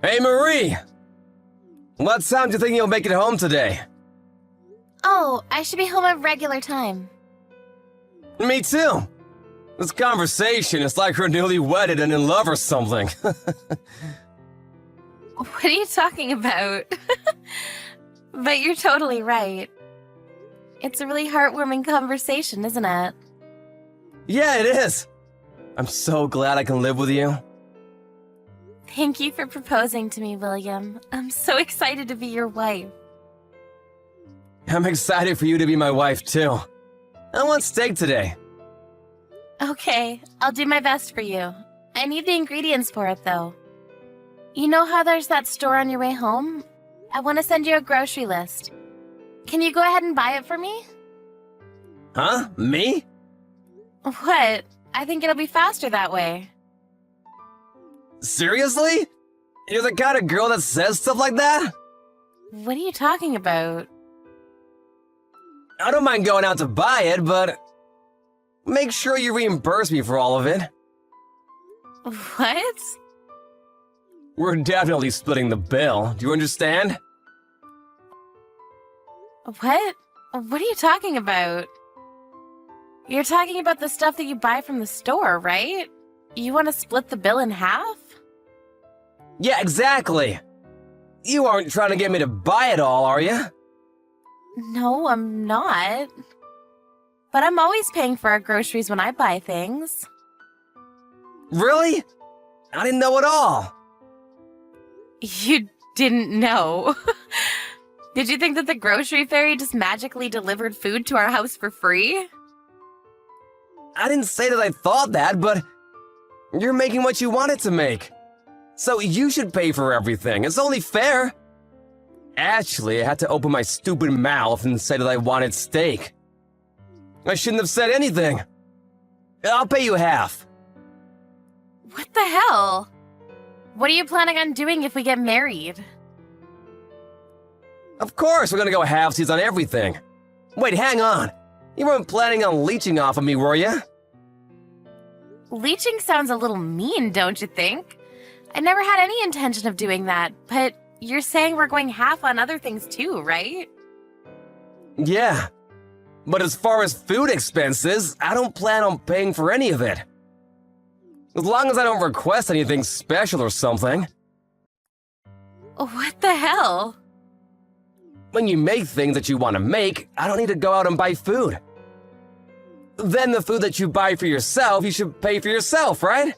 Hey, Marie! What time do you think you'll make it home today? Oh, I should be home at regular time. Me too. This conversation is like we're newly wedded and in love or something. What are you talking about? But you're totally right. It's a really heartwarming conversation, isn't it? Yeah, it is. I'm so glad I can live with you. Thank you for proposing to me, William. I'm so excited to be your wife. I'm excited for you to be my wife too. I want steak today. Okay, I'll do my best for you. I need the ingredients for it, though. You know how there's that store on your way home? I want to send you a grocery list. Can you go ahead and buy it for me? Huh? Me? What? I think it'll be faster that way. Seriously? You're the kind of girl that says stuff like that? What are you talking about? I don't mind going out to buy it, but make sure you reimburse me for all of it. What? We're definitely splitting the bill. Do you understand? What? What are you talking about? You're talking about the stuff that you buy from the store, right? You want to split the bill in half? Yeah, exactly. You aren't trying to get me to buy it all, are you? No, I'm not. But I'm always paying for our groceries when I buy things. Really? I didn't know at all. You didn't know. Did you think that the grocery fairy just magically delivered food to our house for free? I didn't say that I thought that, but you're making what you wanted to make. So you should pay for everything. It's only fair. Actually, I had to open my stupid mouth and say that I wanted steak. I shouldn't have said anything. I'll pay you half. What the hell? What are you planning on doing if we get married? Of course, we're gonna go halvesies on everything. Wait, hang on. You weren't planning on leeching off of me, were you? Leeching sounds a little mean, don't you think? I never had any intention of doing that, but you're saying we're going half on other things too, right? Yeah. But as far as food expenses, I don't plan on paying for any of it. As long as I don't request anything special or something. What the hell? When you make things that you want to make, I don't need to go out and buy food. Then the food that you buy for yourself, you should pay for yourself, right?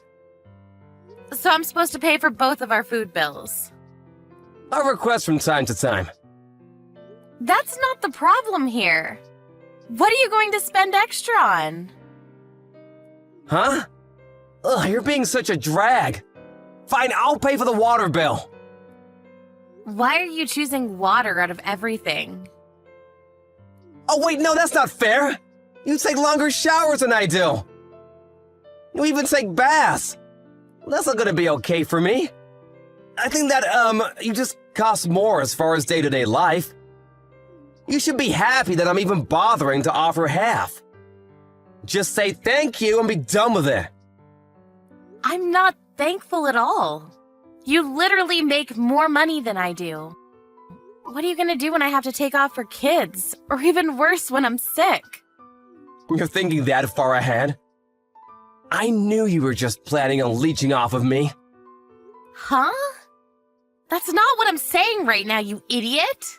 So I'm supposed to pay for both of our food bills. I'll request from time to time. That's not the problem here. What are you going to spend extra on? Huh? Ugh, you're being such a drag. Fine, I'll pay for the water bill. Why are you choosing water out of everything? Oh wait, no, that's not fair. You take longer showers than I do. You even take baths. Well, that's not gonna be okay for me. I think that, you just cost more as far as day-to-day life. You should be happy that I'm even bothering to offer half. Just say thank you and be done with it. I'm not thankful at all. You literally make more money than I do. What are you gonna do when I have to take off for kids? Or even worse, when I'm sick? You're thinking that far ahead? I knew you were just planning on leeching off of me. Huh? That's not what I'm saying right now, you idiot!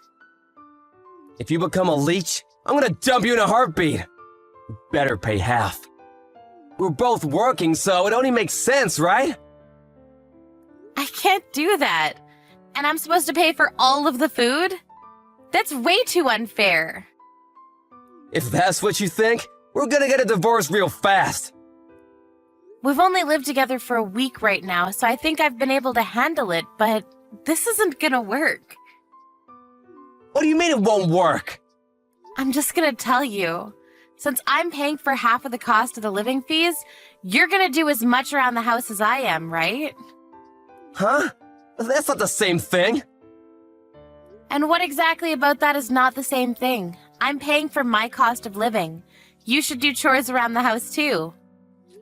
If you become a leech, I'm gonna dump you in a heartbeat. You better pay half. We're both working, so it only makes sense, right? I can't do that. And I'm supposed to pay for all of the food? That's way too unfair. If that's what you think, we're gonna get a divorce real fast. We've only lived together for a week right now, so I think I've been able to handle it, but this isn't gonna work. What do you mean it won't work? I'm just gonna tell you. Since I'm paying for half of the cost of the living fees, you're gonna do as much around the house as I am, right? Huh? That's not the same thing. And what exactly about that is not the same thing? I'm paying for my cost of living. You should do chores around the house too.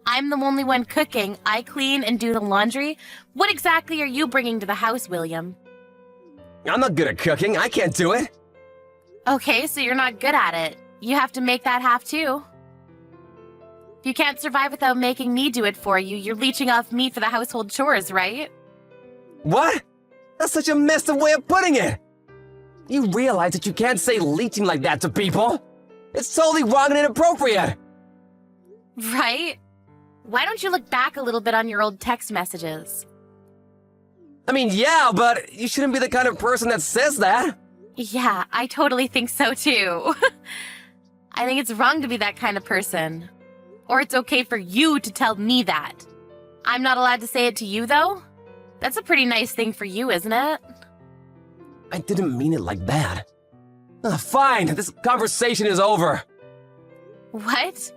I'm the only one cooking. I clean and do the laundry. What exactly are you bringing to the house, William? I'm not good at cooking. I can't do it. Okay, so you're not good at it. You have to make that half too. If you can't survive without making me do it for you, you're leeching off me for the household chores, right? What? That's such a messed up way of putting it. You realize that you can't say leeching like that to people? It's totally wrong and inappropriate. Right? Why don't you look back a little bit on your old text messages? I mean, yeah, but you shouldn't be the kind of person that says that. Yeah, I totally think so too. I think it's wrong to be that kind of person. Or it's okay for you to tell me that. I'm not allowed to say it to you, though? That's a pretty nice thing for you, isn't it? I didn't mean it like that. Fine, this conversation is over. What?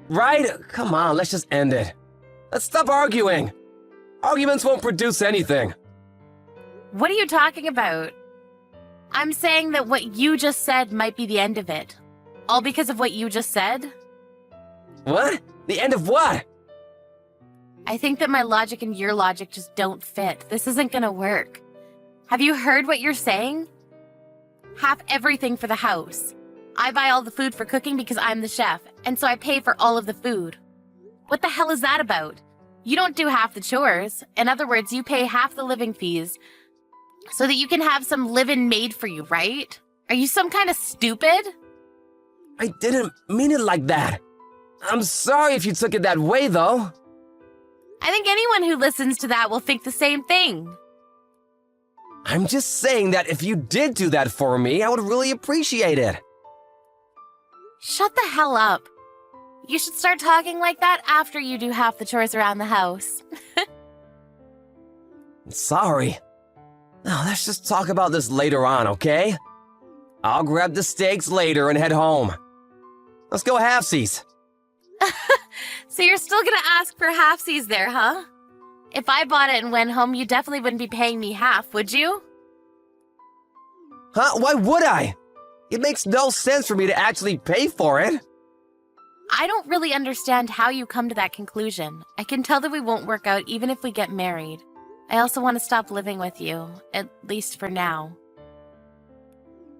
Right? Come on, let's just end it. Let's stop arguing. Arguments won't produce anything. What are you talking about? I'm saying that what you just said might be the end of it. All because of what you just said? What? The end of what? I think that my logic and your logic just don't fit. This isn't gonna work. Have you heard what you're saying? Half everything for the house. I buy all the food for cooking because I'm the chef, and so I pay for all of the food. What the hell is that about? You don't do half the chores. In other words, you pay half the living fees so that you can have some living made for you, right? Are you some kind of stupid? I didn't mean it like that. I'm sorry if you took it that way, though. I think anyone who listens to that will think the same thing. I'm just saying that if you did do that for me, I would really appreciate it. Shut the hell up. You should start talking like that after you do half the chores around the house. Sorry. Now, let's just talk about this later on, okay? I'll grab the steaks later and head home. Let's go halfsies. So you're still gonna ask for halfsies there, huh? If I bought it and went home, you definitely wouldn't be paying me half, would you? Huh? Why would I? It makes no sense for me to actually pay for it. I don't really understand how you come to that conclusion. I can tell that we won't work out even if we get married. I also want to stop living with you, at least for now.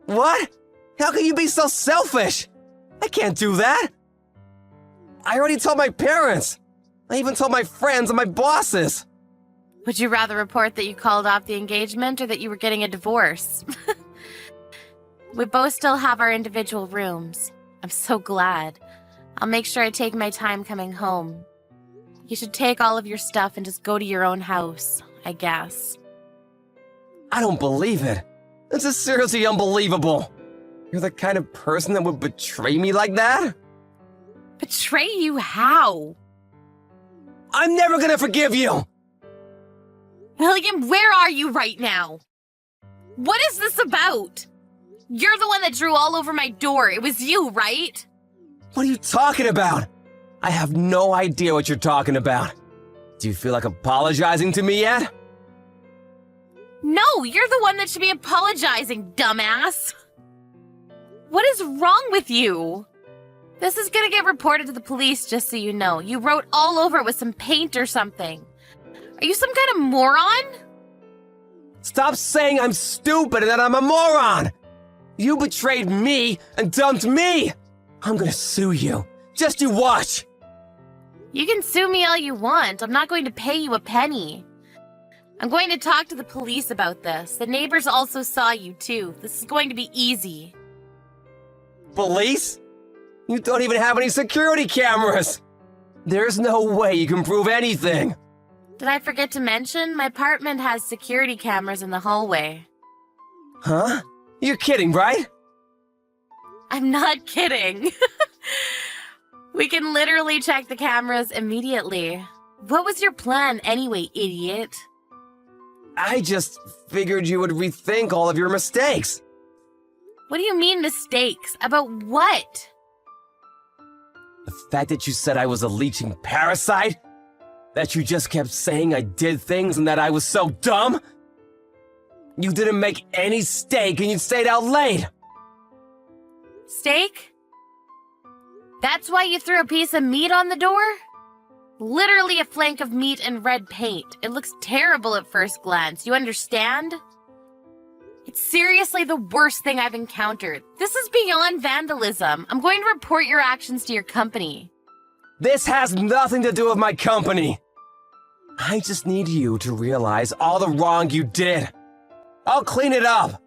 What? How can you be so selfish? I can't do that. I already told my parents. I even told my friends and my bosses. Would you rather report that you called off the engagement or that you were getting a divorce? We both still have our individual rooms. I'm so glad. I'll make sure I take my time coming home. You should take all of your stuff and just go to your own house, I guess. I don't believe it. This is seriously unbelievable. You're the kind of person that would betray me like that? Betray you how? I'm never gonna forgive you! William, where are you right now? What is this about? You're the one that drew all over my door. It was you, right? What are you talking about? I have no idea what you're talking about. Do you feel like apologizing to me yet? No, you're the one that should be apologizing, dumbass. What is wrong with you? This is gonna get reported to the police, just so you know. You wrote all over it with some paint or something. Are you some kind of moron? Stop saying I'm stupid and that I'm a moron! You betrayed me and dumped me! I'm gonna sue you. Just you watch! You can sue me all you want. I'm not going to pay you a penny. I'm going to talk to the police about this. The neighbors also saw you, too. This is going to be easy. Police? You don't even have any security cameras! There's no way you can prove anything! Did I forget to mention? My apartment has security cameras in the hallway. Huh? You're kidding, right? I'm not kidding. We can literally check the cameras immediately. What was your plan anyway, idiot? I just figured you would rethink all of your mistakes. What do you mean mistakes? About what? The fact that you said I was a leeching parasite? That you just kept saying I did things and that I was so dumb? You didn't make any steak and you stayed out late! Steak? That's why you threw a piece of meat on the door? Literally a flank of meat and red paint. It looks terrible at first glance, you understand? It's seriously the worst thing I've encountered. This is beyond vandalism. I'm going to report your actions to your company. This has nothing to do with my company. I just need you to realize all the wrong you did. I'll clean it up.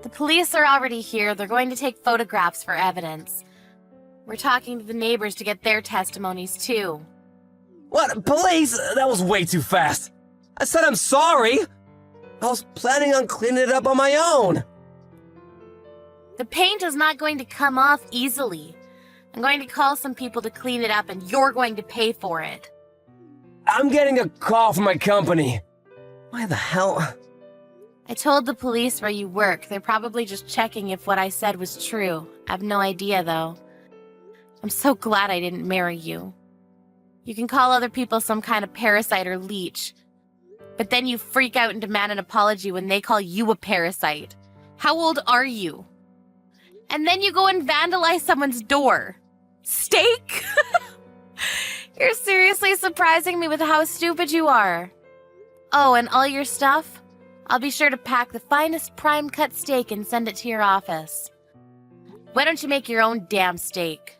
The police are already here. They're going to take photographs for evidence. We're talking to the neighbors to get their testimonies, too. What? Police? That was way too fast. I said I'm sorry. I was planning on cleaning it up on my own. The paint is not going to come off easily. I'm going to call some people to clean it up, and you're going to pay for it. I'm getting a call from my company. Why the hell? I told the police where you work. They're probably just checking if what I said was true. I have no idea, though. I'm so glad I didn't marry you. You can call other people some kind of parasite or leech, but then you freak out and demand an apology when they call you a parasite. How old are you? And then you go and vandalize someone's door. Steak? You're seriously surprising me with how stupid you are. Oh, and all your stuff? I'll be sure to pack the finest prime cut steak and send it to your office. Why don't you make your own damn steak?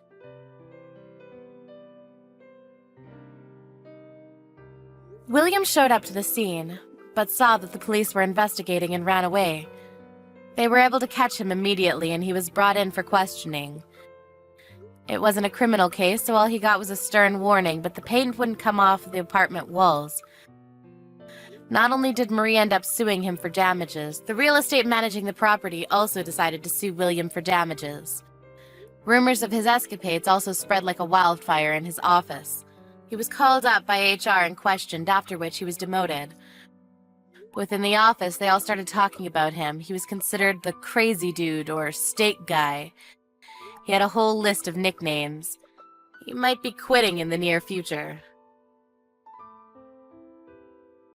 William showed up to the scene, but saw that the police were investigating and ran away. They were able to catch him immediately, and he was brought in for questioning. It wasn't a criminal case, so all he got was a stern warning, but the paint wouldn't come off the apartment walls. Not only did Marie end up suing him for damages, the real estate managing the property also decided to sue William for damages. Rumors of his escapades also spread like a wildfire in his office. He was called up by HR and questioned, after which he was demoted. Within the office, they all started talking about him. He was considered the crazy dude or steak guy. He had a whole list of nicknames. He might be quitting in the near future.